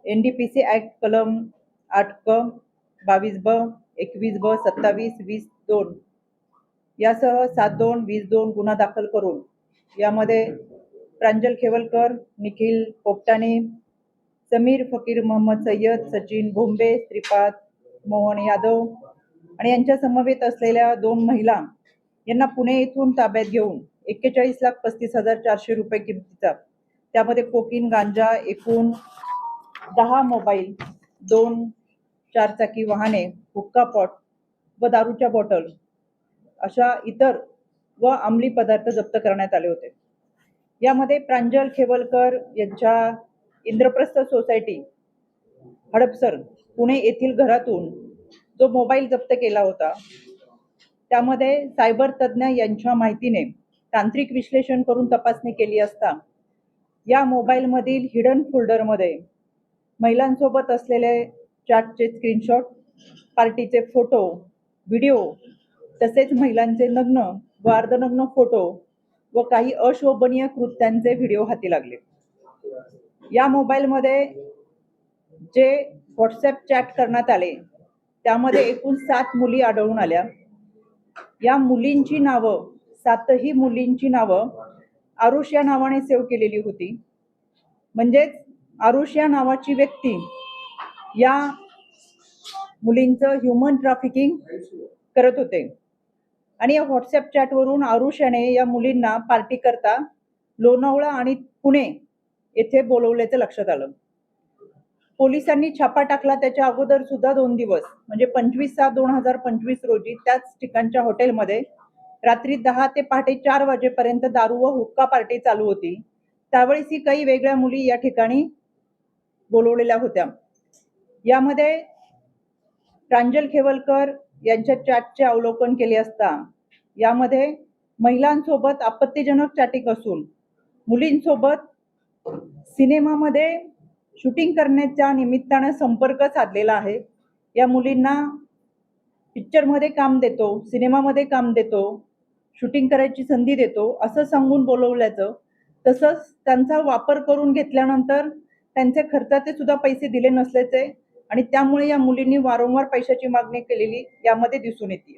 NDPC act कलम 8 क 22 ब 21 ब 27 20 2 यासह 7-2-20-2 गुन्हा दाखल करून यामध्ये प्रांजल खेवलकर, निखिल पोपटाणे, समीर फकीर मोहम्मद सय्यद, सचिन भोंबे, श्रीपाद मोहन यादव आणि यांच्या समवेत असलेल्या 2 महिला यांना पुणे येथून ताब्यात घेऊन 41,35,400 रुपये किमतीचा, त्यामध्ये कोकीन, गांजा, एकूण 10 मोबाईल, 2 चारचाकी वाहने, हुक्का पॉट व दारूच्या बॉटल अशा इतर व अंमली पदार्थ जप्त करण्यात आले होते। यामध्ये प्रांजल खेवलकर यांच्या इंद्रप्रस्थ सोसायटी हडपसर पुणे येथील घरातून जो मोबाईल जप्त केला होता, त्यामध्ये सायबर तज्ञ यांच्या माहितीने तांत्रिक विश्लेषण करून तपासणी केली असता या मोबाईल मधील हिडन फोल्डर मध्ये महिलांसोबत असलेले चॅटचे स्क्रीनशॉट, पार्टीचे फोटो, व्हिडिओ तसेच महिलांचे नग्न व अर्धनग्न फोटो व काही अशोभनीय कृत्यांचे व्हिडिओ हाती लागले। या मोबाईल मध्ये जे व्हॉट्सअप चॅट करण्यात आले त्यामध्ये एकूण 7 मुली आढळून आल्या। या मुलींची नावं, 7ही मुलींची नावं आरुष या नावाने सेव्ह केलेली होती। म्हणजेच आरुष या नावाची व्यक्ती या मुलींचं ह्युमन ट्रॅफिकिंग करत होते आणि या व्हॉट्सअप चॅटवरून आरुष याने या मुलींना पार्टी करता लोणावळा आणि पुणे येथे बोलवल्याचं लक्षात आलं। पोलिसांनी छापा टाकला त्याच्या अगोदर सुद्धा 2 दिवस म्हणजे 25/7/2025 रोजी त्याच ठिकाणच्या हॉटेलमध्ये रात्री 10 ते पहाटे 4 वाजेपर्यंत दारू व हुक्का पार्टी चालू होती। त्यावेळेस ही काही वेगळ्या मुली या ठिकाणी बोलवलेल्या होत्या। यामध्ये प्रांजल खेवलकर यांच्या चॅटचे अवलोकन केले असता यामध्ये महिलांसोबत आपत्तीजनक चॅटिंग असून मुलींसोबत सिनेमामध्ये शूटिंग करण्याच्या निमित्ताने संपर्क साधलेला आहे। या मुलींना पिक्चरमध्ये काम देतो, सिनेमामध्ये काम देतो, शूटिंग करायची संधी देतो असं सांगून बोलवल्याचं, तसंच त्यांचा वापर करून घेतल्यानंतर त्यांचे खर्चाचे सुद्धा पैसे दिले नसल्याचे आणि त्यामुळे या मुलींनी वारंवार पैशाची मागणी केलेली यामध्ये दिसून येते।